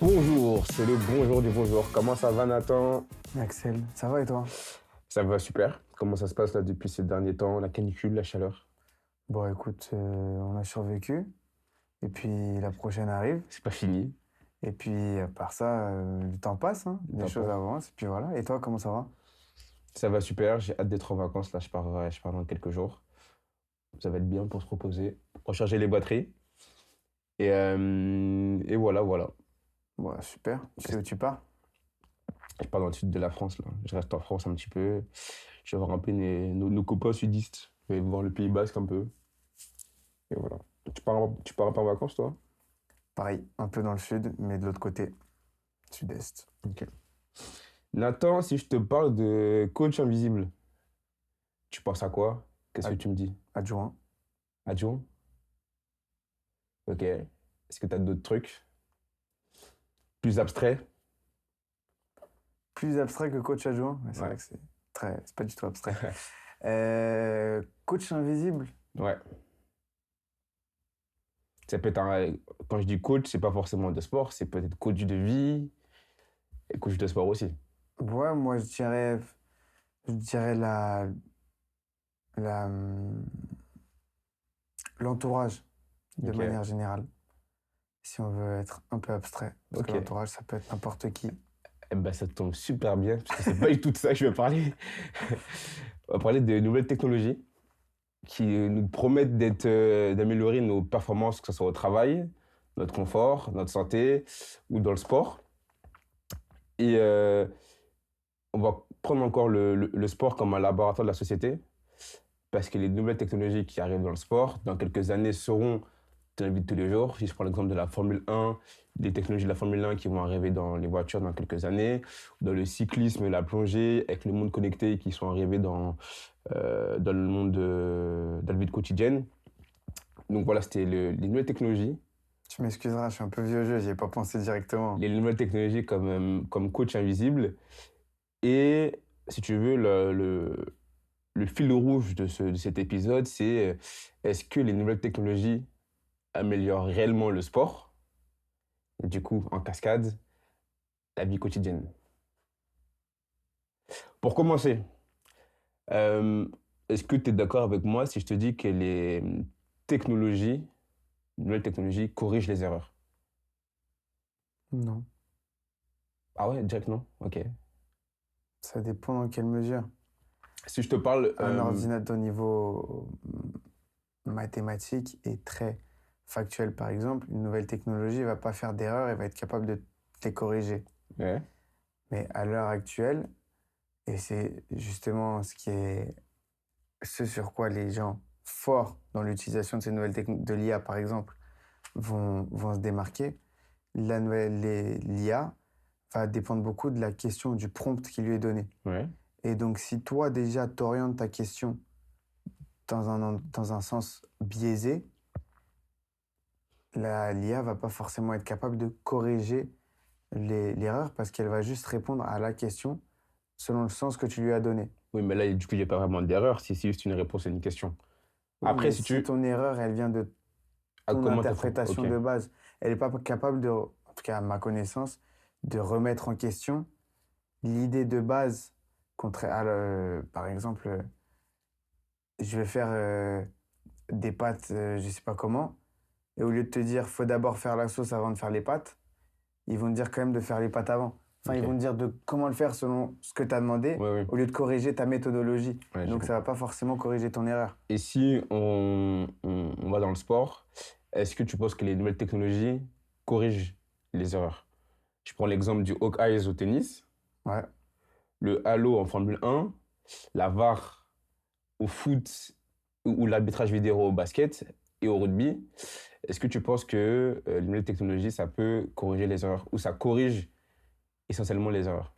Bonjour, c'est le bonjour du bonjour. Comment ça va, Nathan? Axel, ça va et toi? Ça va super. Comment ça se passe là depuis ces derniers temps? La canicule, la chaleur? Bon, écoute, on a survécu, et puis la prochaine arrive, C'est pas fini. et puis à part ça, le temps passe, hein, Le les temps choses passe. avancent, et puis voilà. Et toi, comment ça va? Ça va super. J'ai hâte d'être en vacances. Là, je pars dans quelques jours. Ça va être bien pour se reposer, recharger les batteries. Et voilà, voilà. Bon, super, tu sais où tu pars? Je pars dans le sud de la France là. Je reste en France un petit peu. Je vais voir un peu nos copains sudistes. Je vais voir le Pays Basque un peu. Et voilà. Tu pars un peu en vacances, toi? Pareil, un peu dans le sud, mais de l'autre côté, sud-est. Ok. Nathan, si je te parle de coach invisible, tu penses à quoi? Qu'est-ce que Ad- tu me dis? Adjoint. Adjoint? Ok. Est-ce que tu as d'autres trucs plus abstraits? Plus abstrait que coach adjoint? Ouais, c'est Ouais. vrai que c'est pas du tout abstrait. Coach invisible? Ouais. Ça peut être quand je dis coach, c'est pas forcément de sport, c'est peut-être coach de vie et coach de sport aussi. Ouais, moi je dirais la, l'entourage, de Ok. manière générale. Si on veut être un peu abstrait. Parce que Ok. l'entourage, ça peut être n'importe qui. Eh ben, ça tombe super bien, parce que c'est pas du tout de ça que je vais parler. On va parler de nouvelles technologies qui nous promettent d'améliorer nos performances, que ce soit au travail, notre confort, notre santé ou dans le sport. Et on va prendre encore le sport comme un laboratoire de la société, parce que les nouvelles technologies qui arrivent dans le sport, dans quelques années, seront dans la vie de tous les jours. Si je prends l'exemple de la Formule 1, des technologies de la Formule 1 qui vont arriver dans les voitures dans quelques années, dans le cyclisme et la plongée, avec le monde connecté qui sont arrivés dans le monde dans la vie quotidienne. Donc voilà, c'était les nouvelles technologies. Tu m'excuseras, je suis un peu vieux jeu, j'y ai pas pensé directement. Les nouvelles technologies comme coach invisible. Et si tu veux, le fil rouge de cet épisode, c'est est-ce que les nouvelles technologies améliorent réellement le sport? Et du coup, en cascade, la vie quotidienne. Pour commencer, euh, est-ce que tu es d'accord avec moi si je te dis que technologies, les nouvelles technologies corrigent les erreurs? Non. Ah ouais, direct non? Ok. Ça dépend dans quelle mesure. Si je te parle, Un ordinateur au niveau mathématique est très factuel, par exemple. Une nouvelle technologie va pas faire d'erreur et va être capable de les corriger. ouais, Mais à l'heure actuelle, et c'est justement ce sur quoi les gens forts dans l'utilisation de ces nouvelles technologies, de l'IA par exemple, vont se démarquer, l'IA va dépendre beaucoup de la question, du prompt qui lui est donné. ouais. Et donc, si toi déjà t'orientes ta question dans un sens biaisé, l'IA va pas forcément être capable de corriger l'erreur parce qu'elle va juste répondre à la question selon le sens que tu lui as donné. Oui, mais là, du coup, il n'y a pas vraiment d'erreur si c'est juste une réponse à une question. Oui, Après, mais si si tu... ton erreur, elle vient de ton comment t'apprends? Ok. interprétation de base, elle n'est pas capable de, en tout cas à ma connaissance, de remettre en question l'idée de base, par exemple, je vais faire des pâtes, je sais pas comment, et au lieu de te dire, faut d'abord faire la sauce avant de faire les pâtes, ils vont te dire quand même de faire les pâtes avant. Enfin, ils vont te Ok. dire de comment le faire selon ce que tu as demandé, Oui, oui. au lieu de corriger ta méthodologie. Ouais, je Donc, ça va comprends. pas forcément corriger ton erreur. Et si on va dans le sport, est-ce que tu penses que les nouvelles technologies corrigent les erreurs? Je prends l'exemple du Hawkeyes au tennis, Ouais. le Halo en Formule 1, la VAR au foot ou l'arbitrage vidéo au basket et au rugby. Est-ce que tu penses que les nouvelles technologies, ça peut corriger les erreurs ou ça corrige essentiellement les erreurs?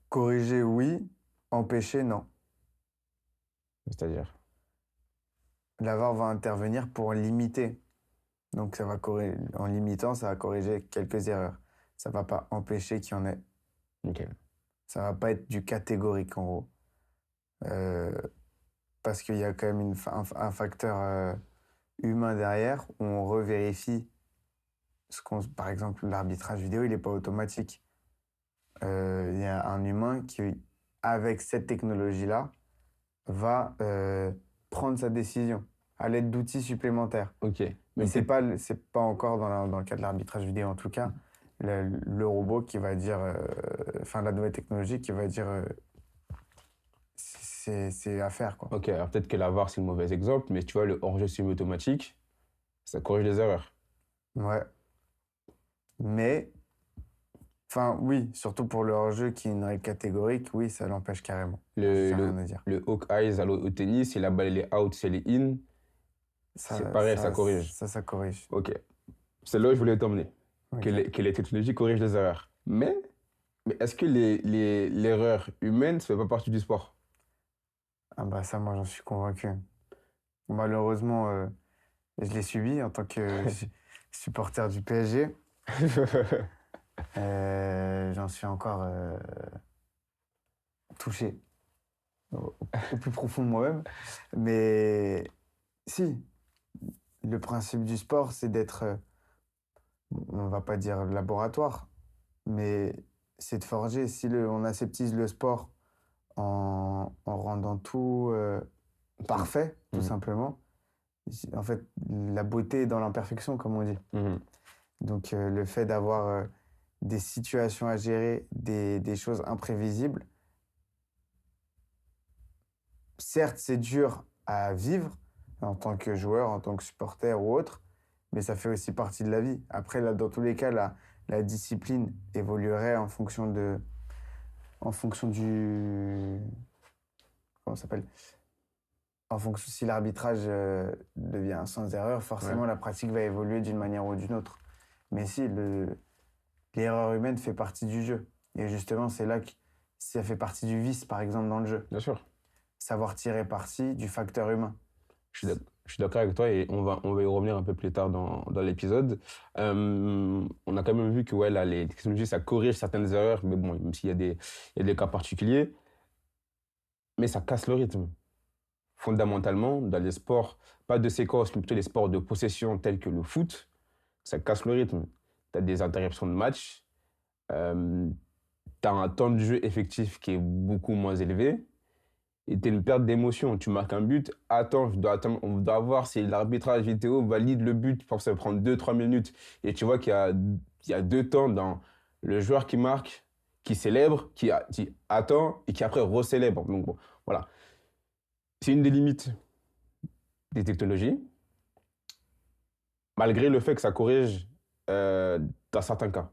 Corriger, oui. Empêcher, non. C'est-à-dire? La VAR va intervenir pour limiter. Donc, en limitant, ça va corriger quelques erreurs. Ça va pas empêcher qu'il y en ait. Ok. Ça va pas être du catégorique, en gros. Euh, Parce qu'il y a quand même un facteur humain derrière où on revérifie par exemple, l'arbitrage vidéo, il n'est pas automatique. Il y a un humain qui, avec cette technologie-là, va prendre sa décision à l'aide d'outils supplémentaires. Ok. Mais Mais c'est peut-être. pas encore dans le cas de l'arbitrage vidéo, en tout cas, le robot qui va dire, enfin, la nouvelle technologie qui va dire, c'est à faire, quoi. Ok, alors peut-être que la VAR, c'est le mauvais exemple, mais tu vois, le hors-jeu semi-automatique, ça corrige les erreurs. Ouais. Mais, enfin, oui, surtout pour le hors-jeu qui est une règle catégorique, oui, ça l'empêche carrément. Le, J'ai le, rien à dire. le Hawk Eyes au tennis, si la balle elle est out, si elle est in, c'est pareil, ça corrige. Ça corrige. Ok. C'est là où je voulais t'emmener. Ok. Que les technologies corrigent les erreurs. Mais est-ce que l'erreur humaine ne fait pas partie du sport? Ah bah ça, moi, j'en suis convaincu. Malheureusement, je l'ai subi en tant que supporter du PSG. J'en suis encore touché au plus profond de moi-même. Mais si, le principe du sport, c'est d'être, on va pas dire laboratoire, mais c'est de forger. Si on aseptise le sport en rendant tout parfait, tout Mhm. simplement, en fait, la beauté est dans l'imperfection, comme on dit. Mhm. Donc, le fait d'avoir des situations à gérer, des choses imprévisibles, certes, c'est dur à vivre en tant que joueur, en tant que supporter ou autre, mais ça fait aussi partie de la vie. Après, là, dans tous les cas, la discipline évoluerait en fonction du, comment ça s'appelle? En fonction si l'arbitrage devient sans erreur, Ouais. forcément, la pratique va évoluer d'une manière ou d'une autre. Mais si, l'erreur humaine fait partie du jeu. Et justement, c'est là que ça fait partie du vice, par exemple, dans le jeu. Bien sûr. Savoir tirer parti du facteur humain. Je suis d'accord avec toi et on va y revenir un peu plus tard dans l'épisode. On a quand même vu que ouais, là, les technologies, ça corrige certaines erreurs, mais bon, même s'il y a il y a des cas particuliers, mais ça casse le rythme. Fondamentalement, dans les sports, pas de séquence, mais plutôt les sports de possession tels que le foot, ça casse le rythme. Tu as des interruptions de match, tu as un temps de jeu effectif qui est beaucoup moins élevé, et tu as une perte d'émotion. Tu marques un but, attends, on doit voir si l'arbitrage vidéo valide le but, pour ça va prendre 2 3 minutes. Et tu vois il y a deux temps dans le joueur qui marque, qui célèbre, qui attend et qui après recélèbre. Donc bon, voilà. C'est une des limites des technologies, malgré le fait que ça corrige dans certains cas.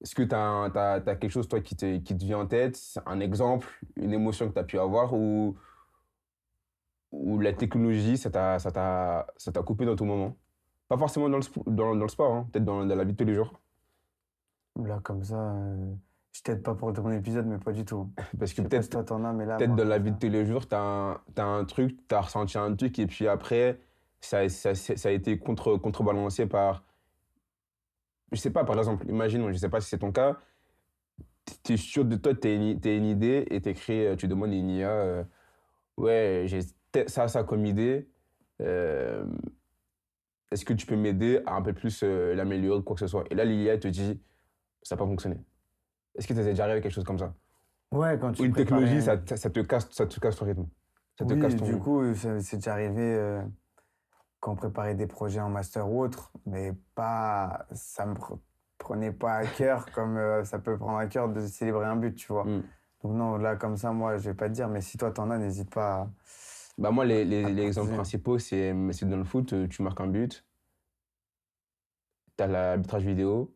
Est-ce que tu as quelque chose, toi, qui te vient en tête, un exemple, une émotion que tu as pu avoir ou la technologie, ça t'a coupé dans tout moment? Pas forcément dans le sport, hein, peut-être dans la vie de tous les jours. Là, comme ça, je t'aide pas pour ton épisode, mais pas du tout. Parce Je que sais pas si toi t'en as, mais là, peut-être moi, dans la comme vie de ça. tous les jours, t'as un truc, t'as ressenti un truc, et puis après, ça a été contrebalancé par, je sais pas, par exemple, imagine, je sais pas si c'est ton cas, tu es sûr de toi, t'as une idée, et t'écris, tu demandes à une IA, ouais, j'ai ça comme idée, euh, est-ce que tu peux m'aider à un peu plus l'améliorer ou quoi que ce soit? Et là, l'IA te dit, ça n'a pas fonctionné. Est-ce que ça t'est déjà arrivé quelque chose comme ça? Ouais, quand Ou tu une technologie, préparais. ça te casse ton rythme. Ça te casse Oui, du ton... coup, c'est déjà arrivé quand on préparait des projets en master ou autre, mais pas. Ça me prenait pas à cœur comme ça peut prendre à cœur de célébrer un but, tu vois. Hmm. Donc, non, là, comme ça, moi, je vais pas te dire, mais si toi t'en as, n'hésite pas Bah moi, à le les exemples partager. principaux, c'est dans le foot, tu marques un but, tu as l'arbitrage vidéo,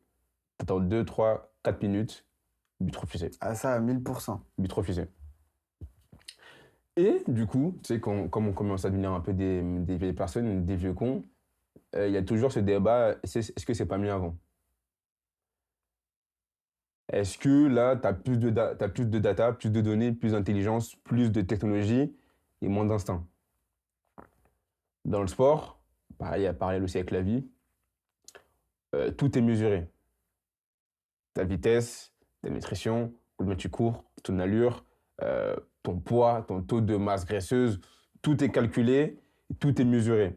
tu attends 2 3 4 minutes, but refusé. Ah, ça, à 1000%. But refusé. Et du coup, tu sais, comme on commence à devenir un peu des vieilles personnes, des vieux cons, il y a toujours ce débat, est-ce que c'est pas mieux avant? Est-ce que là, tu as t'as plus de data, plus de données, plus d'intelligence, plus de technologie et moins d'instinct? Dans le sport, pareil, à parallèle aussi avec la vie, tout est mesuré. Ta vitesse, ta nutrition, combien tu cours, ton allure, ton poids, ton taux de masse graisseuse, tout est calculé, tout est mesuré.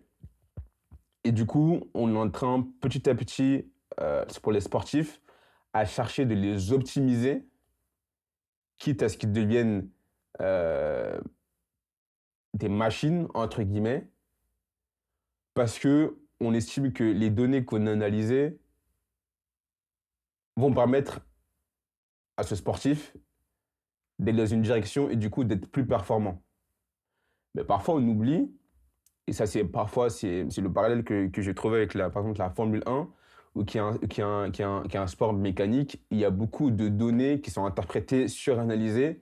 Et du coup, on est en train, petit à petit, c'est pour les sportifs, à chercher de les optimiser, quitte à ce qu'ils deviennent euh, des machines, entre guillemets, parce que on estime que les données qu'on a analysées vont permettre à ce sportif d'aller dans une direction et du coup d'être plus performant. Mais parfois, on oublie, et ça, c'est le parallèle que j'ai trouvé avec, par exemple, la Formule 1, ou qui est un sport mécanique. Il y a beaucoup de données qui sont interprétées, suranalysées,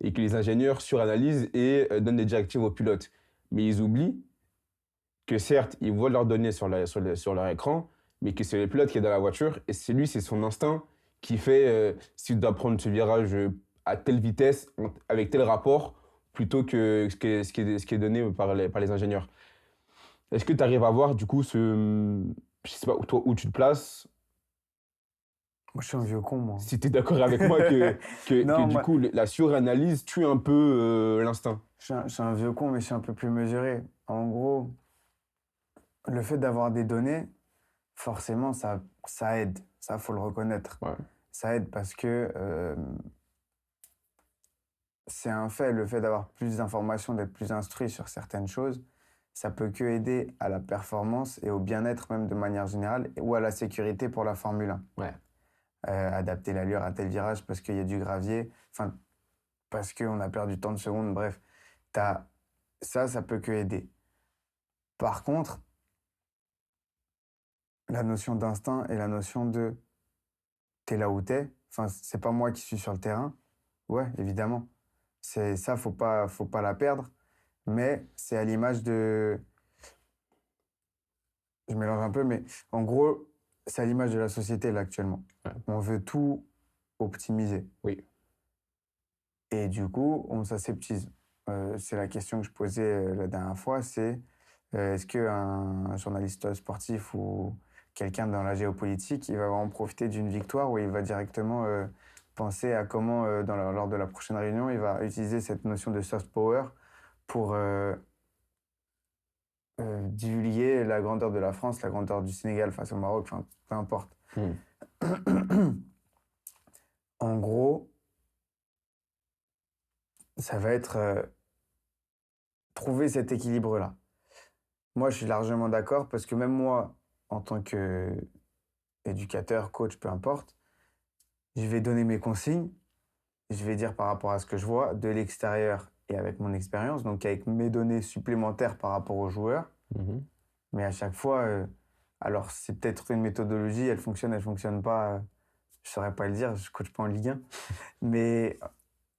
et que les ingénieurs suranalysent et donnent des directives aux pilotes. Mais ils oublient que certes, ils voient leurs données sur leur écran, mais que c'est le pilote qui est dans la voiture, et c'est son instinct qui fait s'il doit prendre ce virage à telle vitesse, avec tel rapport, plutôt que ce qui est donné par les ingénieurs. Est-ce que tu arrives à voir, du coup, je sais pas, toi, où tu te places, Moi, je suis un vieux con, moi. si tu es d'accord avec moi que Non, du moi, coup, la suranalyse tue un peu l'instinct. je suis un vieux con, mais je suis un peu plus mesuré. En gros, le fait d'avoir des données, forcément, ça aide. Ça, faut le reconnaître. Ouais. Ça aide parce que c'est un fait, le fait d'avoir plus d'informations, d'être plus instruit sur certaines choses, ça peut que aider à la performance et au bien-être même de manière générale, ou à la sécurité pour la Formule 1. Ouais. Adapter l'allure à tel virage parce qu'il y a du gravier, enfin, parce qu'on a perdu tant de secondes, bref. T'as... ça peut que aider. Par contre, la notion d'instinct et la notion de t'es là où t'es, enfin, c'est pas moi qui suis sur le terrain, ouais, évidemment. C'est ça, faut pas la perdre, mais c'est à l'image de... Je mélange un peu, mais en gros, c'est à l'image de la société là actuellement. Ouais. On veut tout optimiser. Oui. Et du coup, on s'aseptise. C'est la question que je posais la dernière fois, c'est est-ce qu'un journaliste sportif ou quelqu'un dans la géopolitique, il va vraiment profiter d'une victoire ou il va directement penser à comment, lors de la prochaine réunion, il va utiliser cette notion de soft power pour divulguer la grandeur de la France, la grandeur du Sénégal face au Maroc, enfin, peu importe. En gros, ça va être trouver cet équilibre-là. Moi, je suis largement d'accord parce que même moi, en tant qu'éducateur, coach, peu importe, je vais donner mes consignes, je vais dire par rapport à ce que je vois de l'extérieur et avec mon expérience, donc avec mes données supplémentaires par rapport aux joueurs. Mhm. Mais à chaque fois, alors c'est peut-être une méthodologie, elle fonctionne pas, je saurais pas le dire, je coach pas en Ligue 1, mais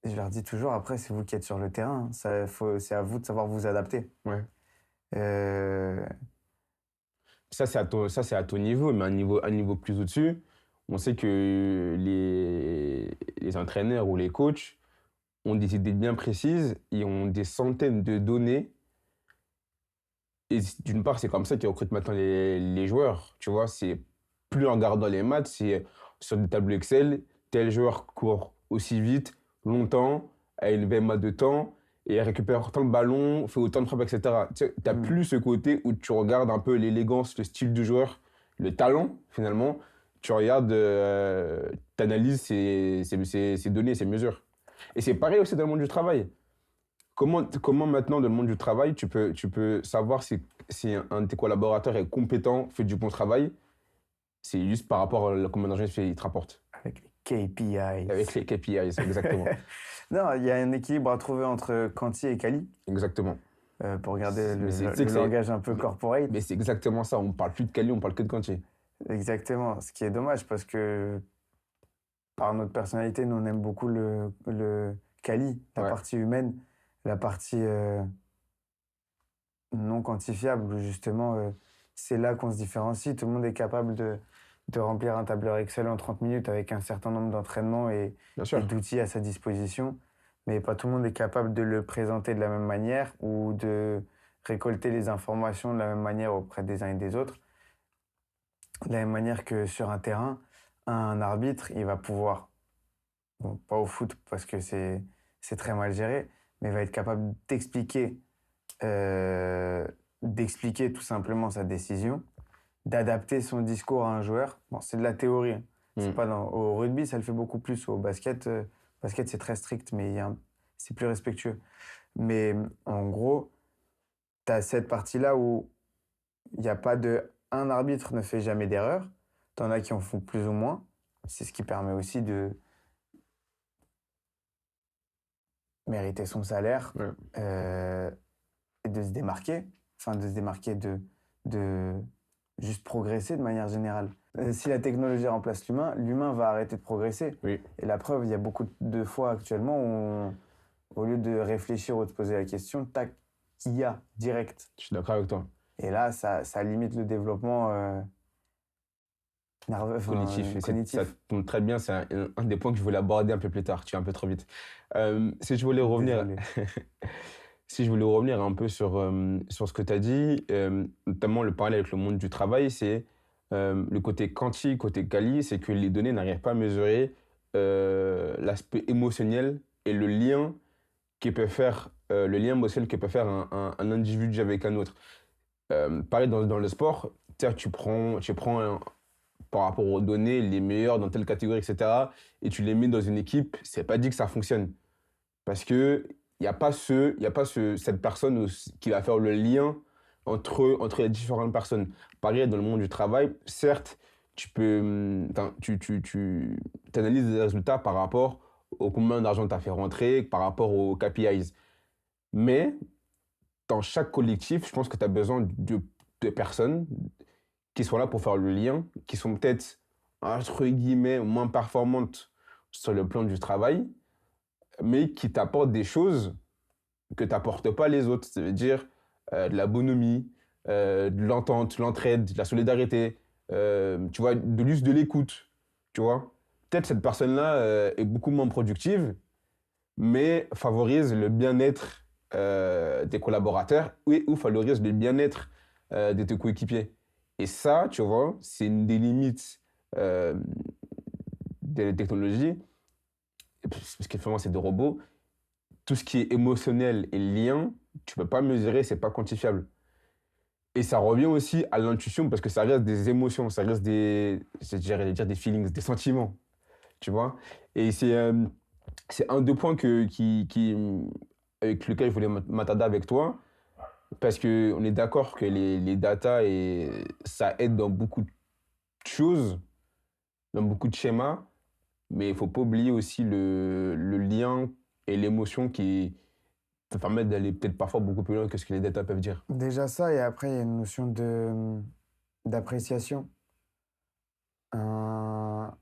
je leur dis toujours, après, c'est vous qui êtes sur le terrain, c'est à vous de savoir vous adapter. Ouais. Euh, Ça, c'est à ton niveau, mais un niveau plus au-dessus, on sait que les entraîneurs ou les coachs ont des idées bien précises, ils ont des centaines de données. Et d'une part, c'est comme ça qu'ils recrutent maintenant les joueurs. Tu vois, c'est plus en regardant les maths, c'est sur des tableaux Excel, tel joueur court aussi vite, longtemps, a une VMA de temps, et récupère autant le ballon, fait autant de frappes, etc. Tu n'as hmm. plus ce côté où tu regardes un peu l'élégance, le style du joueur, le talent, finalement. Tu regardes, tu analyses ces données, ces mesures. Et c'est pareil aussi dans le monde du travail. Comment maintenant, dans le monde du travail, tu peux savoir si un de tes collaborateurs est compétent, fait du bon travail? C'est juste par rapport à combien d'argent il te rapporte. Avec les KPIs. Avec les KPIs, exactement. Non, il y a un équilibre à trouver entre quanti et quali, Exactement. pour regarder Mais tu sais le que langage un peu corporate. mais c'est exactement ça. On parle plus de quali, on parle que de quanti. Exactement, ce qui est dommage parce que par notre personnalité, nous on aime beaucoup le quali, la Ouais, partie humaine, la partie non quantifiable, où justement c'est là qu'on se différencie. Tout le monde est capable de remplir un tableur Excel en 30 minutes avec un certain nombre d'entraînements bien et sûr. d'outils à sa disposition, mais pas tout le monde est capable de le présenter de la même manière ou de récolter les informations de la même manière auprès des uns et des autres. De la même manière que sur un terrain, un arbitre, il va pouvoir, bon, pas au foot parce que c'est très mal géré, mais il va être capable d'expliquer euh, d'expliquer tout simplement sa décision, d'adapter son discours à un joueur. Bon, c'est de la théorie, hein. C'est pas au rugby, ça le fait beaucoup plus. Au basket, basket c'est très strict, mais c'est plus respectueux. Mais en gros, tu as cette partie-là où il n'y a pas de... Un arbitre ne fait jamais d'erreur. Tu en as qui en font plus ou moins. C'est ce qui permet aussi de mériter son salaire Ouais. et de se démarquer. Enfin, de se démarquer, de juste progresser de manière générale. Si la technologie remplace l'humain, l'humain va arrêter de progresser. Oui, Et la preuve, il y a beaucoup de fois actuellement où, au lieu de réfléchir ou de se poser la question, tac, IA, direct. je suis d'accord avec toi. Et là, ça limite le développement nerveux, enfin, Cognitif. Et ça cognitif. tombe très bien, c'est un des points que je voulais aborder un peu plus tard. Tu es un peu trop vite. Si je voulais revenir, Désolé. si je voulais revenir un peu sur ce que tu as dit, notamment le parallèle avec le monde du travail, c'est le côté quanti, côté quali, c'est que les données n'arrivent pas à mesurer l'aspect émotionnel et le lien le lien émotionnel que peut faire un individu avec un autre. Pareil dans le sport, tu prends par rapport aux données les meilleurs dans telle catégorie, etc. Et tu les mets dans une équipe, c'est pas dit que ça fonctionne. Parce que il n'y a pas, cette personne qui va faire le lien entre les différentes personnes. Pareil, dans le monde du travail, certes, tu peux, tu analyses les résultats par rapport au combien d'argent tu as fait rentrer, par rapport aux KPIs. Mais dans chaque collectif, je pense que tu as besoin de personnes qui sont là pour faire le lien, qui sont peut-être, entre guillemets, moins performantes sur le plan du travail, mais qui t'apportent des choses que t'apportent pas les autres. Ça veut dire de la bonhomie, de l'entente, l'entraide, de la solidarité, tu vois, juste de l'écoute, tu vois. Peut-être cette personne-là est beaucoup moins productive, mais favorise le bien-être des collaborateurs ou favorise le bien-être de tes coéquipiers. Et ça, tu vois, c'est une des limites euh, des technologies, parce que finalement, c'est des robots. Tout ce qui est émotionnel et lien, tu peux pas mesurer, c'est pas quantifiable. Et ça revient aussi à l'intuition, parce que ça reste des émotions, ça reste j'allais dire des feelings, des sentiments, tu vois. Et c'est un des points avec lequel je voulais m'attarder avec toi, parce qu'on est d'accord que les data, ça aide dans beaucoup de choses, dans beaucoup de schémas, mais il ne faut pas oublier aussi le lien et l'émotion qui te permettent d'aller peut-être parfois beaucoup plus loin que ce que les data peuvent dire. Déjà ça, et après, il y a une notion d'appréciation. Un-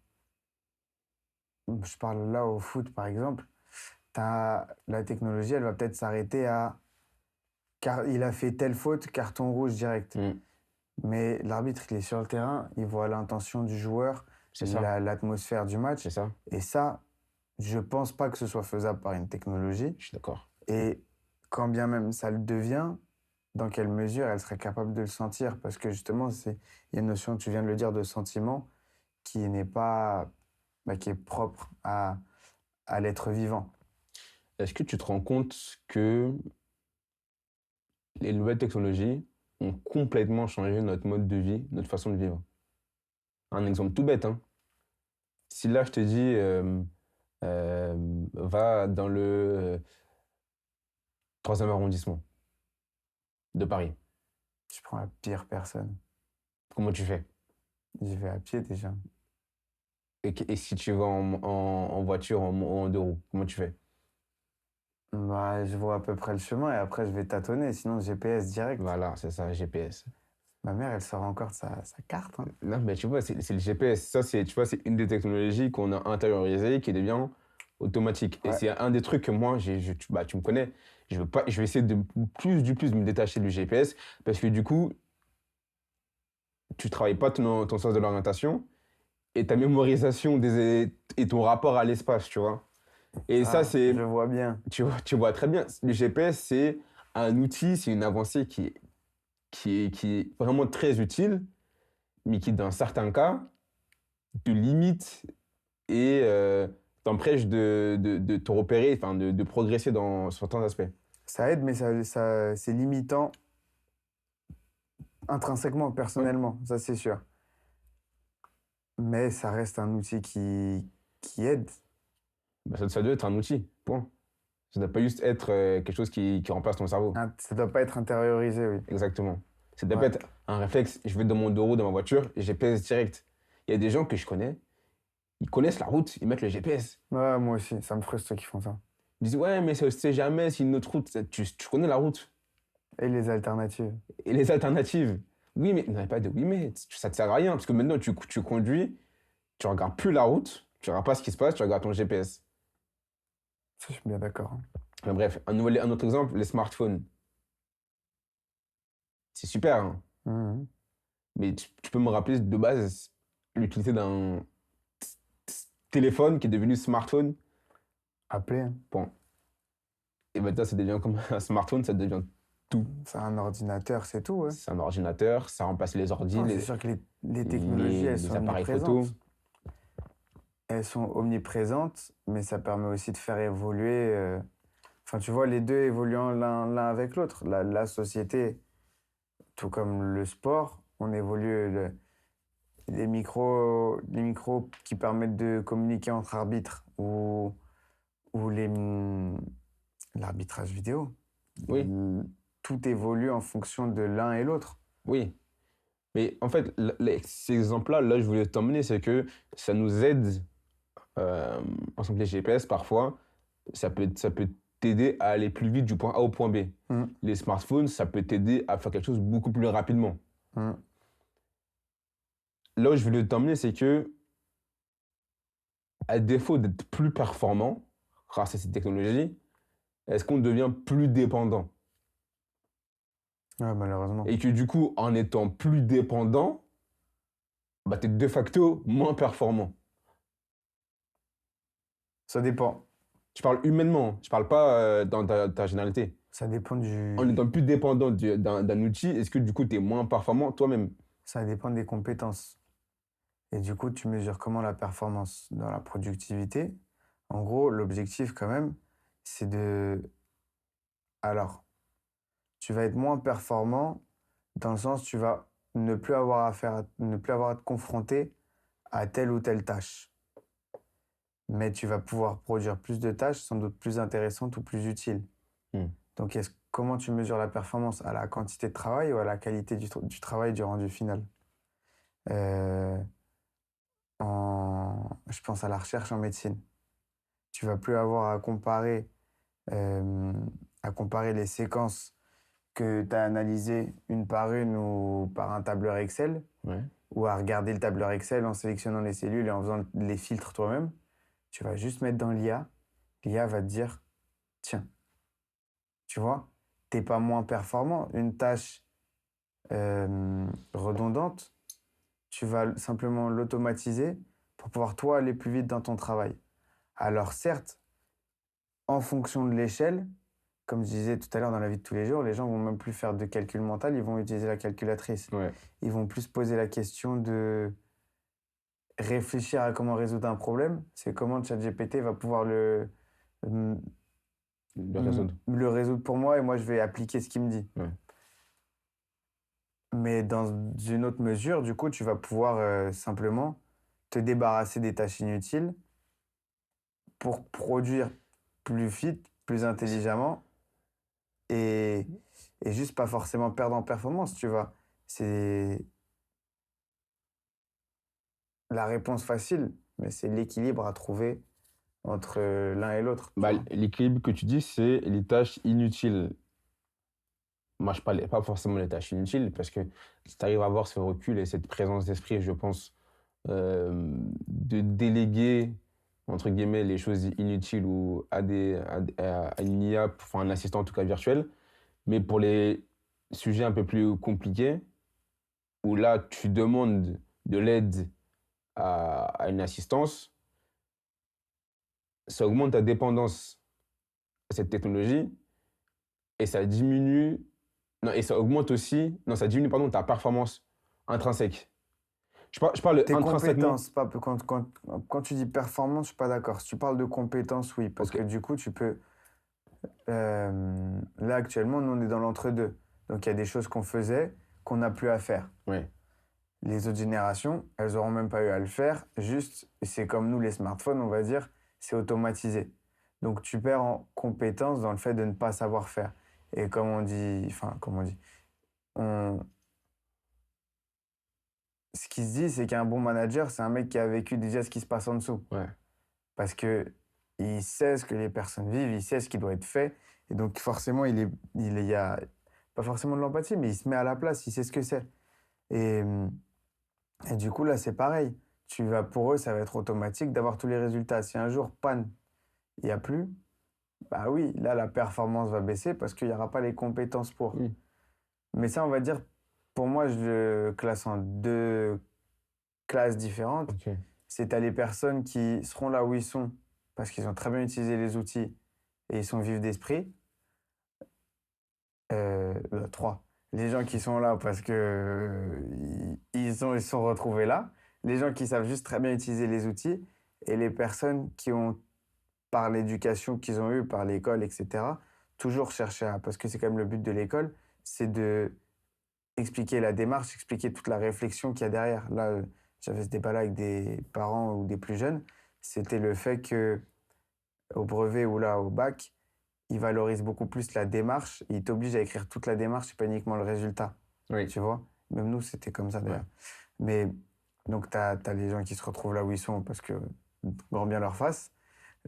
Je parle là au foot, par exemple. La technologie, elle va peut-être s'arrêter à car il a fait telle faute, carton rouge direct. Mm. Mais l'arbitre, il est sur le terrain, il voit l'intention du joueur, C'est ça, l'atmosphère du match. c'est ça, Et ça, je pense pas que ce soit faisable par une technologie. je suis d'accord. Et quand bien même ça le devient, dans quelle mesure elle serait capable de le sentir? Parce que justement, il y a une notion, tu viens de le dire, de sentiment qui n'est pas, qui est propre à l'être vivant. Est-ce que tu te rends compte que les nouvelles technologies ont complètement changé notre mode de vie, notre façon de vivre? Un exemple tout bête, hein. Si là, je te dis, va dans le 3e arrondissement de Paris, Je prends la pire personne. comment tu fais? J'y vais à pied déjà. Et si tu vas en voiture, en 2 roues, comment tu fais? Je vois à peu près le chemin et après je vais tâtonner, sinon GPS direct. Voilà, c'est ça, GPS. Ma mère, elle sort encore de sa carte, hein. Non, mais tu vois, c'est le GPS. Ça, tu vois, c'est une des technologies qu'on a intériorisées qui devient automatique. Et Ouais. c'est un des trucs que moi, tu me connais, je vais essayer de plus me détacher du GPS parce que du coup, tu travailles pas ton sens de l'orientation et ta mémorisation et ton rapport à l'espace, tu vois. Et ça, Je vois bien. tu vois très bien. Le GPS, c'est un outil, c'est une avancée qui est vraiment très utile, mais qui, dans certains cas, te limite et t'empêche de te repérer, enfin de progresser dans certains aspects. Ça aide, mais c'est limitant intrinsèquement, Ouais. personnellement, ça c'est sûr. Mais ça reste un outil qui aide. Bah, ça doit être un outil, point. Ça ne doit pas juste être quelque chose qui remplace ton cerveau. Ça doit pas être intériorisé, oui. Exactement. Ça doit pas Ouais. être un réflexe. Je vais dans mon dos dans ma voiture et GPS direct. Il y a des gens que je connais, ils connaissent la route, ils mettent le GPS. Ouais, moi aussi, ça me frustre ceux qui font ça. Ils disent, ouais, mais ça, c'est jamais, c'est une autre route. Tu connais la route. Et les alternatives. Et les alternatives. Oui, mais non, pas de oui, mais ça te sert à rien. Parce que maintenant, tu conduis, tu regardes plus la route, tu regardes pas ce qui se passe, tu regardes ton GPS. Ça, je suis bien d'accord, hein. Mais bref, un autre exemple, les smartphones. C'est super, hein. Mhm. Mais tu peux me rappeler de base l'utilité d'un téléphone qui est devenu smartphone? Appeler, hein. Bon. Et maintenant, ça devient comme un smartphone, ça devient tout. C'est un ordinateur, c'est tout, ouais. C'est un ordinateur, ça remplace les ordi, Non, c'est sûr que les technologies, elles les sont appareils photo. omniprésentes. Elles sont omniprésentes, mais ça permet aussi de faire évoluer. Enfin, tu vois, les deux évoluant l'un avec l'autre. La société, tout comme le sport, on évolue. Les micros qui permettent de communiquer entre arbitres ou l'arbitrage vidéo. Oui, Tout évolue en fonction de l'un et l'autre. oui. Mais en fait, ces exemples-là, là, je voulais t'emmener, c'est que ça nous aide. Par exemple, les GPS, parfois, ça peut t'aider à aller plus vite du point A au point B. Mm, Les smartphones, ça peut t'aider à faire quelque chose beaucoup plus rapidement. mm. Là où je voulais t'emmener, c'est que, à défaut d'être plus performant grâce à ces technologies, est-ce qu'on devient plus dépendant? Ouais, malheureusement. Et que du coup, en étant plus dépendant, bah, tu es de facto moins performant. Ça dépend. Je parle humainement, je parle pas dans ta généralité. Ça dépend En du... étant plus dépendant d'un outil, est-ce que du coup, tu es moins performant toi-même? Ça dépend des compétences. Et du coup, tu mesures comment la performance dans la productivité. En gros, l'objectif quand même, c'est de... Alors, tu vas être moins performant dans le sens tu vas ne plus avoir à te confronter à telle ou telle tâche. Mais tu vas pouvoir produire plus de tâches sans doute plus intéressantes ou plus utiles. Hmm. Donc, comment tu mesures la performance? À la quantité de travail ou à la qualité du travail, du rendu final? Euh, je pense à la recherche en médecine. Tu vas plus avoir euh, à comparer les séquences que tu as analysées une par une ou par un tableur Excel, Ouais. ou à regarder le tableur Excel en sélectionnant les cellules et en faisant les filtres toi-même. Tu vas juste mettre dans l'IA. L'IA va te dire, tiens, tu vois, t'es pas moins performant. Une tâche redondante, tu vas simplement l'automatiser pour pouvoir, toi, aller plus vite dans ton travail. Alors certes, en fonction de l'échelle, comme je disais tout à l'heure dans la vie de tous les jours, les gens vont même plus faire de calcul mental, ils vont utiliser la calculatrice. Ouais. Ils vont plus poser la question de réfléchir à comment résoudre un problème. C'est comment ChatGPT va pouvoir Le résoudre. le résoudre pour moi et moi je vais appliquer ce qu'il me dit. Ouais. Mais dans une autre mesure, du coup, tu vas pouvoir simplement te débarrasser des tâches inutiles pour produire plus vite, plus intelligemment et, et juste pas forcément perdre en performance, tu vois. C'est la réponse facile, mais c'est l'équilibre à trouver entre l'un et l'autre, tu Bah, vois. l'équilibre que tu dis, c'est les tâches inutiles. Moi, je parlais pas forcément des tâches inutiles, parce que si tu arrives à avoir ce recul et cette présence d'esprit, je pense, de déléguer, entre guillemets, les choses inutiles ou à une IA, enfin un assistant en tout cas virtuel, mais pour les sujets un peu plus compliqués, où là, tu demandes de l'aide à une assistance, ça augmente ta dépendance à cette technologie et ça diminue, non, et ça augmente aussi, non, ça diminue, pardon, ta performance intrinsèque. Je parle Tes intrinsèquement, compétences, pas, quand tu dis performance, je suis pas d'accord. Si tu parles de compétences, oui, parce ok, que du coup, tu peux. Là, actuellement, nous, on est dans l'entre-deux. Donc, il y a des choses qu'on faisait qu'on n'a plus à faire. Oui. Les autres générations, elles n'auront même pas eu à le faire. Juste, c'est comme nous, les smartphones, on va dire, c'est automatisé. Donc, tu perds en compétence dans le fait de ne pas savoir faire. Et comme on dit, enfin, comme on dit, on... ce qui se dit, c'est qu'un bon manager, c'est un mec qui a vécu déjà ce qui se passe en dessous. Ouais. Parce que il sait ce que les personnes vivent, il sait ce qui doit être fait. Et donc, forcément, il y a pas forcément de l'empathie, mais il se met à la place, il sait ce que c'est. Et, et du coup, là, c'est pareil. Pour eux, ça va être automatique d'avoir tous les résultats. Si un jour, panne, il n'y a plus, bah oui, là, la performance va baisser parce qu'il n'y aura pas les compétences pour. Mm. Mais ça, on va dire, pour moi, je le classe en deux classes différentes. Ok. C'est à les personnes qui seront là où ils sont parce qu'ils ont très bien utilisé les outils et ils sont vifs d'esprit. Trois. Les gens qui sont là parce que ils sont retrouvés là. Les gens qui savent juste très bien utiliser les outils. Et les personnes qui ont, par l'éducation qu'ils ont eue, par l'école, etc., toujours cherché à... Parce que c'est quand même le but de l'école, c'est de expliquer la démarche, expliquer toute la réflexion qu'il y a derrière. Là, j'avais ce débat-là avec des parents ou des plus jeunes. C'était le fait que au brevet ou là au bac, ils valorisent beaucoup plus la démarche. Ils t'obligent à écrire toute la démarche et pas uniquement le résultat. Oui. Tu vois? Même nous, c'était comme ça d'ailleurs. Ouais. Mais donc, tu as les gens qui se retrouvent là où ils sont parce que grand bien leur face.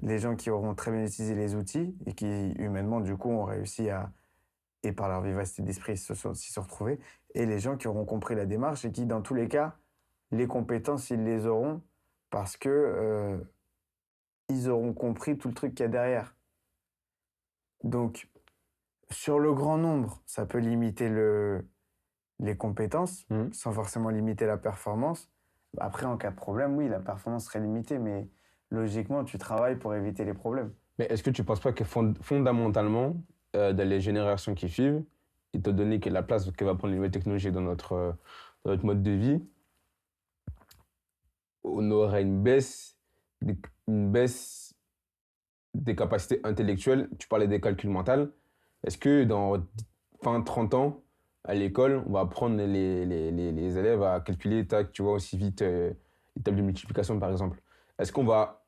Les gens qui auront très bien utilisé les outils et qui, humainement, du coup, ont réussi à, et par leur vivacité d'esprit, s'y se retrouver. Et les gens qui auront compris la démarche et qui, dans tous les cas, les compétences, ils les auront parce que ils auront compris tout le truc qu'il y a derrière. Donc, sur le grand nombre, ça peut limiter les compétences Mm. sans forcément limiter la performance. Après, en cas de problème, oui, la performance serait limitée, mais logiquement, tu travailles pour éviter les problèmes. Mais est-ce que tu ne penses pas que fondamentalement, dans les générations qui suivent, étant donné que la place que va prendre les nouvelles technologies dans notre mode de vie, on aura une baisse des capacités intellectuelles? Tu parlais des calculs mentaux. Est-ce que dans 20, 30 ans, à l'école, on va apprendre les élèves à calculer, tac, tu vois, aussi vite les tables de multiplication, par exemple? Est-ce qu'on va,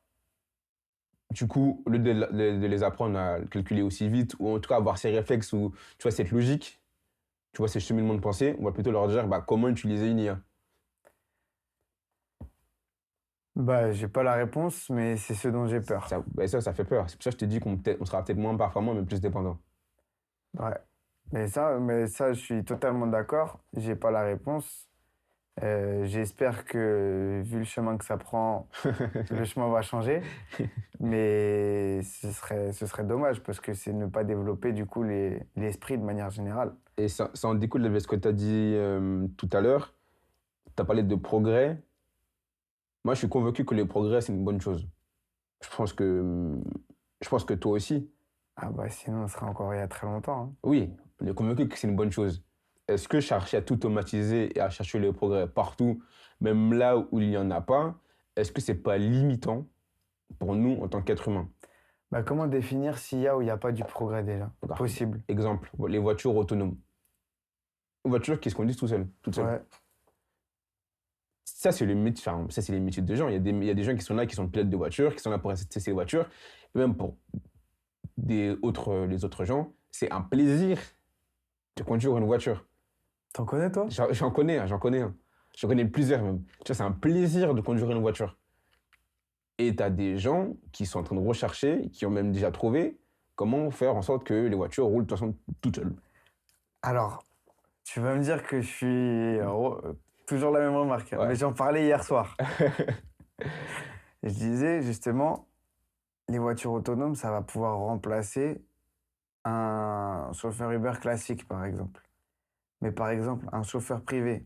du coup, au lieu de les apprendre à calculer aussi vite, ou en tout cas avoir ces réflexes ou, tu vois, cette logique, tu vois, ces cheminements de pensée, on va plutôt leur dire bah, comment utiliser une IA? Bah, j'ai pas la réponse, mais c'est ce dont j'ai peur. Ça fait peur. C'est pour ça que je te dis on sera peut-être moins performant, mais plus dépendant. Ouais. Mais ça, je suis totalement d'accord. J'ai pas la réponse. J'espère que, vu le chemin que ça prend, le chemin va changer. Mais ce serait dommage parce que c'est ne pas développer du coup l'esprit de manière générale. Et ça en découle de ce que tu as dit tout à l'heure. Tu as parlé de progrès. Moi, je suis convaincu que le progrès, c'est une bonne chose. Je pense que, je pense que toi aussi. Ah bah sinon, on serait encore il y a très longtemps, hein. Oui, on est convaincu que c'est une bonne chose. Est-ce que chercher à tout automatiser et à chercher le progrès partout, même là où il n'y en a pas, est-ce que c'est pas limitant pour nous en tant qu'êtres humains? Bah, comment définir s'il y a ou il n'y a pas du progrès déjà? Regarde, Possible. exemple, les voitures autonomes. Une voiture qui se conduisent toutes seules. Ouais. Ça, c'est le métier, enfin, ça, c'est les métiers de gens. Il y a des gens qui sont là, qui sont pilotes de voitures, qui sont là pour assister ces voitures. Et même pour les autres gens, c'est un plaisir de conduire une voiture. T'en connais toi? J'en connais, hein, j'en connais un. J'en connais plusieurs même. Tu vois, c'est un plaisir de conduire une voiture. Et tu as des gens qui sont en train de rechercher, qui ont même déjà trouvé comment faire en sorte que les voitures roulent de toute façon toutes seules. Alors, tu vas me dire que je suis toujours la même remarque, hein, Ouais. mais j'en parlais hier soir. Je disais justement, les voitures autonomes, ça va pouvoir remplacer un chauffeur Uber classique, par exemple. Mais par exemple, un chauffeur privé,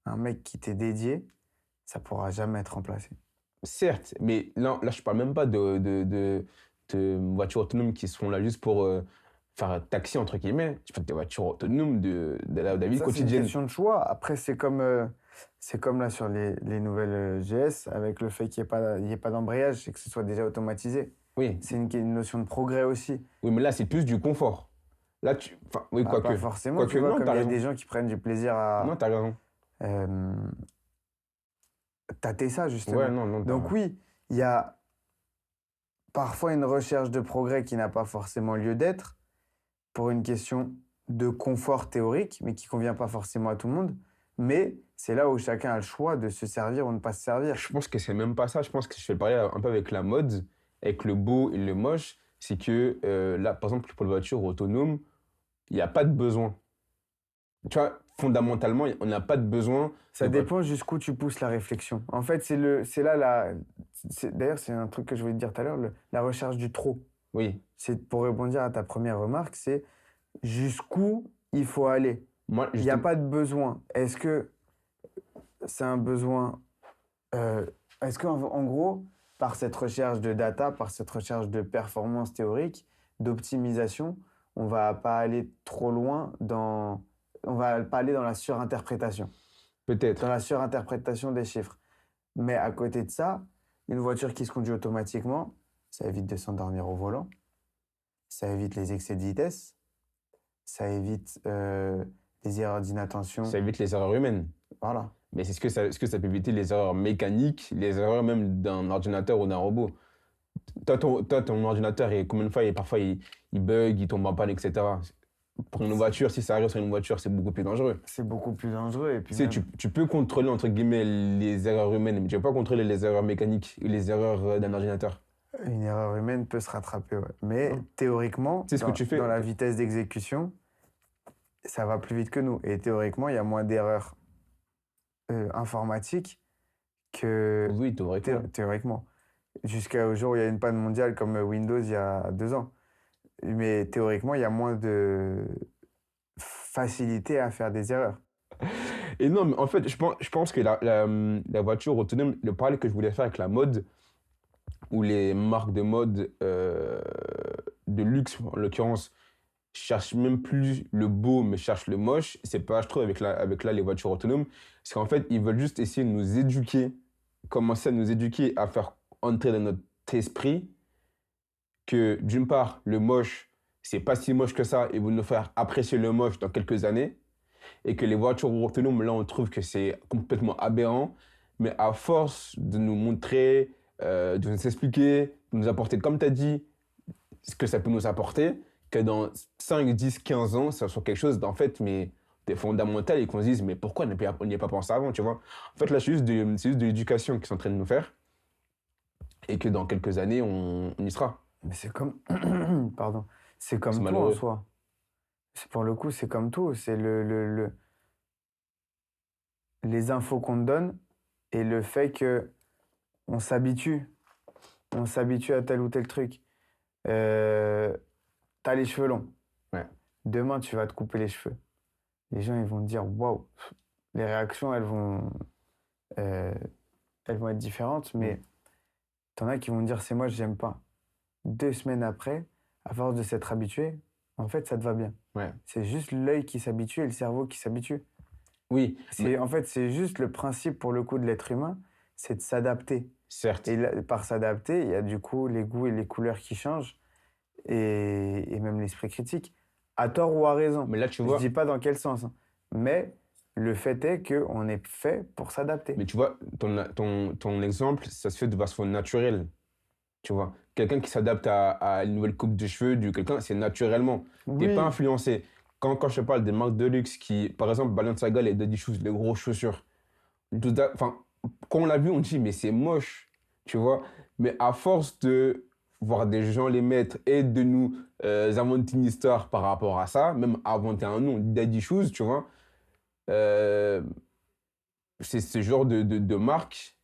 un mec qui t'est dédié, ça pourra jamais être remplacé. Certes, mais là je parle même pas de voitures autonomes qui sont là juste pour faire un taxi, entre guillemets. Je parle des voitures autonomes de la vie Ça, c'est une quotidienne. question de choix. Après, c'est comme là sur les nouvelles GS, avec le fait qu'il n'y ait pas d'embrayage et que ce soit déjà automatisé. Oui, C'est une notion de progrès aussi. oui, mais là, c'est plus du confort. Là, oui, Bah, pas quoique. forcément, tu Quoique, vois, non, comme t'as il y a raison. des gens qui prennent du plaisir Non, à t'as raison. euh, tâter ça, Ouais, justement. non, non, Donc oui, il y a parfois une recherche de progrès qui n'a pas forcément lieu d'être pour une question de confort théorique, mais qui convient pas forcément à tout le monde. Mais c'est là où chacun a le choix de se servir ou ne pas se servir. Je pense que c'est même pas ça. Je pense que je vais parler un peu avec la mode, avec le beau et le moche. C'est que là, par exemple, pour les voitures autonomes, il n'y a pas de besoin. Tu vois, fondamentalement, on n'a pas de besoin Ça de. dépend jusqu'où tu pousses la réflexion. En fait, c'est là d'ailleurs, c'est un truc que je voulais te dire tout à l'heure, la recherche du trop. Oui, C'est pour répondre à ta première remarque, c'est jusqu'où il faut aller. moi, Il n'y a justement, pas de besoin. Est-ce que c'est un besoin est-ce en gros, par cette recherche de data, par cette recherche de performance théorique, d'optimisation, on va pas aller trop loin on va pas aller dans la surinterprétation, dans peut-être. la surinterprétation des chiffres. Mais à côté de ça, une voiture qui se conduit automatiquement, ça évite de s'endormir au volant, ça évite les excès de vitesse, ça évite les erreurs d'inattention. Ça évite les erreurs humaines. Voilà. Mais est-ce que ça peut éviter les erreurs mécaniques, les erreurs même d'un ordinateur ou d'un robot? Ton ordinateur, combien de fois, parfois, il bug, il tombe en panne, etc. Pour une voiture, si ça arrive sur une voiture, c'est beaucoup plus dangereux. C'est beaucoup plus dangereux et Tu puis sais, même. tu peux contrôler, entre guillemets, les erreurs humaines, mais tu ne peux pas contrôler les erreurs mécaniques ou les erreurs d'un ordinateur. Une erreur humaine peut se rattraper, ouais. Mais Hein. théoriquement, C'est ce que tu dans fais. la vitesse d'exécution, ça va plus vite que nous. Et théoriquement, il y a moins d'erreurs informatiques que Oui, théoriquement. théoriquement. Jusqu'au jour où il y a une panne mondiale comme Windows il y a 2 ans. Mais théoriquement, il y a moins de facilité à faire des erreurs. Et non, mais en fait, je pense que la voiture autonome, le parallèle que je voulais faire avec la mode, ou les marques de mode de luxe, en l'occurrence, cherchent même plus le beau, mais cherchent le moche. C'est pas, je trouve, avec là, les voitures autonomes. C'est qu'en fait, ils veulent juste essayer de nous éduquer, commencer à nous éduquer, à faire entrer dans notre esprit que, d'une part, le moche, c'est pas si moche que ça, et vous nous faire apprécier le moche dans quelques années. Et que les voitures autonomes, là, on trouve que c'est complètement aberrant. Mais à force de nous montrer, de nous expliquer, de nous apporter, comme tu as dit, ce que ça peut nous apporter, que dans 5, 10, 15 ans, ça soit quelque chose, en fait, mais de fondamental et qu'on se dise, mais pourquoi on n'y a pas pensé avant, tu vois? En fait, là, c'est juste de l'éducation qu'ils sont en train de nous faire et que dans quelques années, on y sera. Mais c'est comme... Pardon. C'est C'est comme tout en malheureux. soi. Pour le coup, c'est comme tout. C'est les infos qu'on te donne et le fait que on s'habitue. On s'habitue à tel ou tel truc. T'as les cheveux longs. Ouais. Demain, tu vas te couper les cheveux. Les gens, ils vont te dire waouh. Les réactions, euh, elles vont être différentes, mais t'en as qui vont te dire c'est moi, j'aime pas. 2 semaines après, à force de s'être habitué, en fait, ça te va bien. Ouais. C'est juste l'œil qui s'habitue et le cerveau qui s'habitue. Oui, mais En fait, c'est juste le principe pour le coup de l'être humain, c'est de s'adapter. certes. Et là, par s'adapter, il y a du coup les goûts et les couleurs qui changent et même l'esprit critique. À tort ou à raison. Mais là, tu Je vois, dis pas dans quel sens, hein. Mais le fait est qu'on est fait pour s'adapter. mais tu vois, ton exemple, ça se fait de façon naturelle. Tu vois, quelqu'un qui s'adapte à une nouvelle coupe de cheveux, quelqu'un, c'est naturellement. T'es pas Oui, influencé. Quand je te parle des marques de luxe qui, par exemple, Balenciaga, les Daddy Shoes, les grosses chaussures, enfin, quand on l'a vu, on dit, mais c'est moche, tu vois. Mais à force de voir des gens les mettre et de nous inventer une histoire par rapport à ça, même inventer un nom, Daddy Shoes, tu vois, euh, c'est ce genre de marques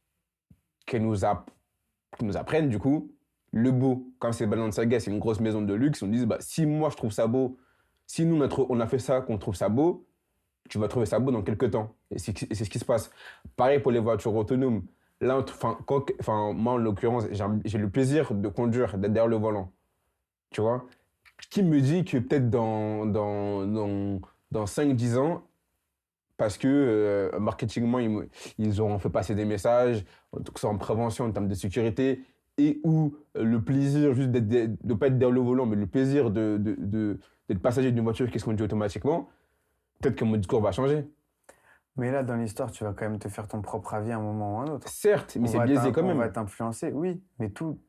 qui nous apprennent du coup le beau. Comme c'est Balenciaga, c'est une grosse maison de luxe, on dit bah, si moi je trouve ça beau, si nous on a fait ça, qu'on trouve ça beau, tu vas trouver ça beau dans quelques temps. Et c'est ce qui se passe. Pareil pour les voitures autonomes. Là, moi en l'occurrence, j'ai le plaisir de conduire, d'être derrière le volant. Tu vois? Qui me dit que peut-être dans 5-10 ans, parce que marketingement, ils auront fait passer des messages, que ce soit en prévention, en termes de sécurité, et ou le plaisir juste de ne pas être derrière le volant, mais le plaisir d'être passager d'une voiture qui se conduit automatiquement, peut-être que mon discours va changer. Mais là, dans l'histoire, tu vas quand même te faire ton propre avis à un moment ou à un autre. Certes, mais c'est biaisé quand On va même. t'influencer, oui, mais tout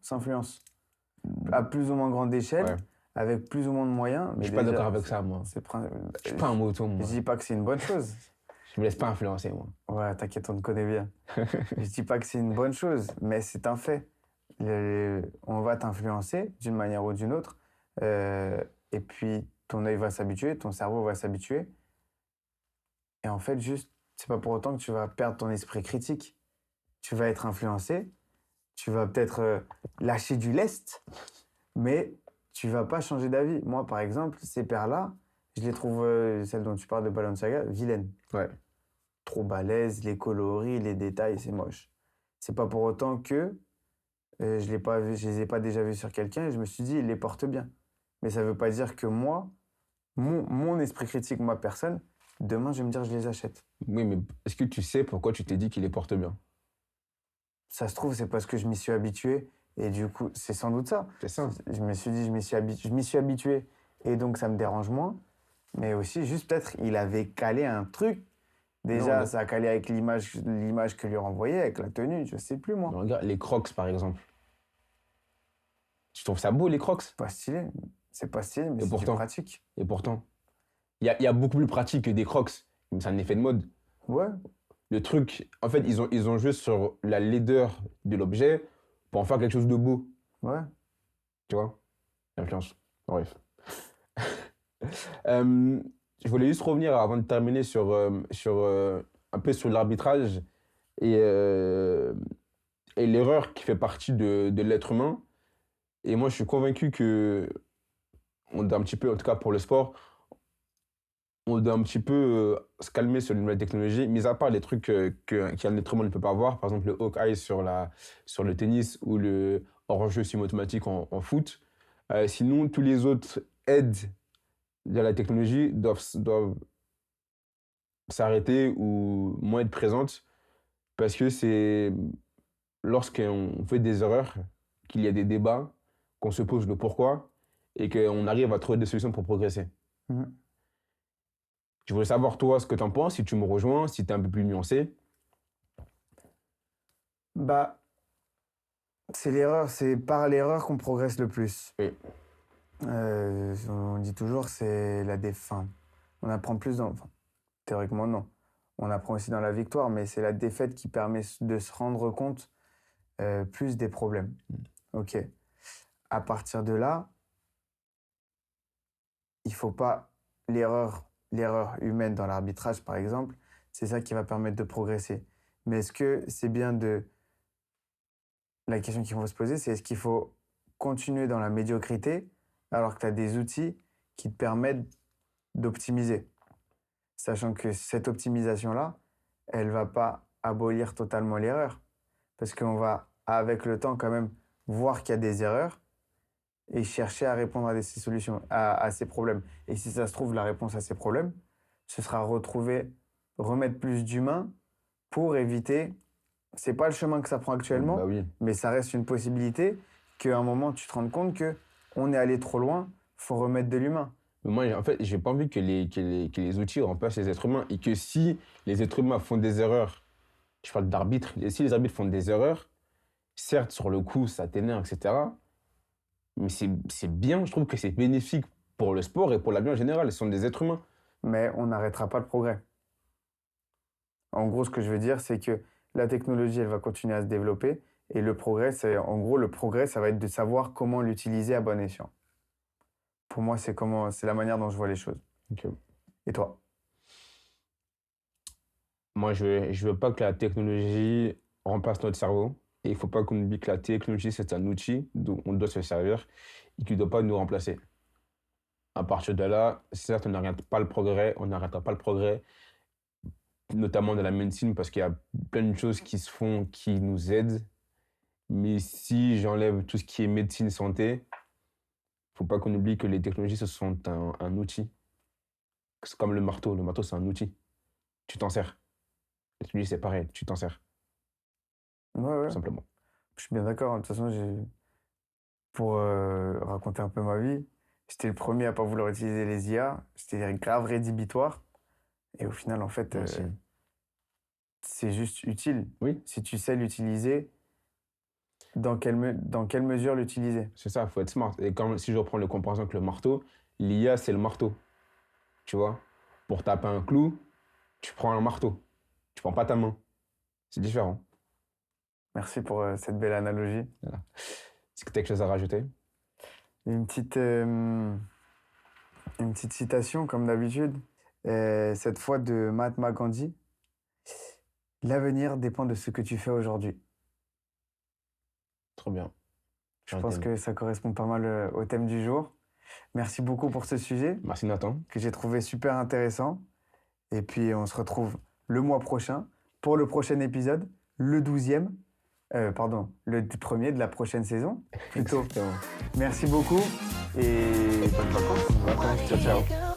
s'influence. À plus ou moins grande échelle, Ouais. avec plus ou moins de moyens, Je mais suis pas d'accord déjà, avec ça, moi. Je suis pas un moto, je moi. dis pas que c'est une bonne chose. Je me laisse pas influencer, moi. Ouais, t'inquiète, on te connaît bien. Je dis pas que c'est une bonne chose, mais c'est un fait. On va t'influencer d'une manière ou d'une autre, et puis ton œil va s'habituer, ton cerveau va s'habituer, et en fait, juste, c'est pas pour autant que tu vas perdre ton esprit critique. Tu vas être influencé, tu vas peut-être lâcher du lest, mais tu vas pas changer d'avis. Moi, par exemple, ces paires-là, je les trouve, celles dont tu parles de Balenciaga, vilaines. Ouais. Trop balèzes, les coloris, les détails, c'est moche. C'est pas pour autant que je les ai pas déjà vus sur quelqu'un et je me suis dit, il les porte bien. Mais ça veut pas dire que moi, mon esprit critique, ma personne, demain, je vais me dire, je les achète. Oui, mais est-ce que tu sais pourquoi tu t'es dit qu'il les porte bien? Ça se trouve, c'est parce que je m'y suis habitué et du coup, c'est sans doute ça. C'est ça. Je me suis dit, je m'y suis habitué et donc ça me dérange moins. Mais aussi, juste peut-être, il avait calé un truc. Déjà, Non, ça a calé avec l'image que lui renvoyait, avec la tenue, je sais plus moi. regarde, les Crocs, par exemple. Tu trouves ça beau, les Crocs? Pas stylé. C'est pas stylé, mais Et c'est du pourtant, pratique. et pourtant. Il y a beaucoup plus pratique que des Crocs. Mais c'est un effet de mode. Ouais, Le truc, en fait, ils ont joué sur la laideur de l'objet pour en faire quelque chose de beau. ouais. Tu vois? L'influence. Bref. Euh, je voulais juste revenir avant de terminer sur un peu sur l'arbitrage et, euh, et l'erreur qui fait partie de l'être humain. Et moi, je suis convaincu que on doit un petit peu, en tout cas pour le sport, on doit un petit peu se calmer sur les nouvelles technologies, mis à part les trucs qu'un être humain ne peut pas voir, par exemple le Hawkeye sur le tennis ou le hors-jeu semi-automatique en foot. Sinon, tous les autres aides de la technologie doivent s'arrêter ou moins être présentes parce que c'est lorsqu'on fait des erreurs qu'il y a des débats, qu'on se pose le pourquoi et qu'on arrive à trouver des solutions pour progresser. Mhm. Je voulais savoir, toi, ce que tu en penses, si tu me rejoins, si tu es un peu plus nuancé. Bah, c'est par l'erreur qu'on progresse le plus. Oui, On dit toujours c'est la défaite. On apprend plus dans. Enfin, théoriquement, non. On apprend aussi dans la victoire, mais c'est la défaite qui permet de se rendre compte plus des problèmes. Ok. À partir de là, il faut pas l'erreur humaine dans l'arbitrage, par exemple, c'est ça qui va permettre de progresser. Mais est-ce que c'est bien de la question qu'il faut se poser, c'est est-ce qu'il faut continuer dans la médiocrité alors que tu as des outils qui te permettent d'optimiser, sachant que cette optimisation-là, elle ne va pas abolir totalement l'erreur, parce qu'on va, avec le temps, quand même voir qu'il y a des erreurs et chercher à répondre à ces solutions, à ces problèmes. Et si ça se trouve, la réponse à ces problèmes, ce sera remettre plus d'humain pour éviter. C'est pas le chemin que ça prend bah actuellement, oui. mais ça reste une possibilité qu'à un moment tu te rendes compte que on est allé trop loin, faut remettre de l'humain. Mais moi, en fait, j'ai pas envie que les outils remplacent les êtres humains et que si les êtres humains font des erreurs, je parle d'arbitres, et si les arbitres font des erreurs, certes, sur le coup, ça t'énerve, etc. Mais c'est bien, je trouve que c'est bénéfique pour le sport et pour la vie en général. Ils sont des êtres humains. Mais on n'arrêtera pas le progrès. En gros, ce que je veux dire, c'est que la technologie, elle va continuer à se développer et le progrès, le progrès, ça va être de savoir comment l'utiliser à bon escient. Pour moi, c'est la manière dont je vois les choses. Ok. Et toi? Moi, je veux pas que la technologie remplace notre cerveau. Et il faut pas qu'on oublie que la technologie, c'est un outil dont on doit se servir et qui ne doit pas nous remplacer. À partir de là, certes, on n'arrête pas le progrès, on n'arrêtera pas le progrès, notamment dans la médecine, parce qu'il y a plein de choses qui se font qui nous aident. Mais si j'enlève tout ce qui est médecine, santé, faut pas qu'on oublie que les technologies, ce sont un outil. C'est comme le marteau. Le marteau, c'est un outil. Tu t'en sers. La technologie, c'est pareil. Tu t'en sers, Ouais, ouais. tout simplement. Je suis bien d'accord. De toute façon, pour raconter un peu ma vie, j'étais le premier à pas vouloir utiliser les IA. C'était grave rédhibitoire. Et au final, en fait, Moi aussi. c'est juste utile. Oui, Si tu sais l'utiliser, dans quelle mesure l'utiliser? c'est ça, il faut être smart. Et comme si je reprends le comparaison avec le marteau, l'IA, c'est le marteau. Tu vois? Pour taper un clou, tu prends un marteau. Tu prends pas ta main. C'est différent. Merci pour cette belle analogie. Voilà. Est-ce que tu as quelque chose à rajouter? Une petite, euh, une petite citation, comme d'habitude, cette fois de Mahatma Gandhi. L'avenir dépend de ce que tu fais aujourd'hui. Trop bien. Je Un pense thème. que ça correspond pas mal au thème du jour. Merci beaucoup pour ce sujet Merci Nathan. que j'ai trouvé super intéressant. Et puis, on se retrouve le mois prochain pour le prochain épisode, le 12e, pardon, le premier de la prochaine saison, plutôt. Exactement. Merci beaucoup et bonnes vacances. Bonnes vacances. Ciao, ciao.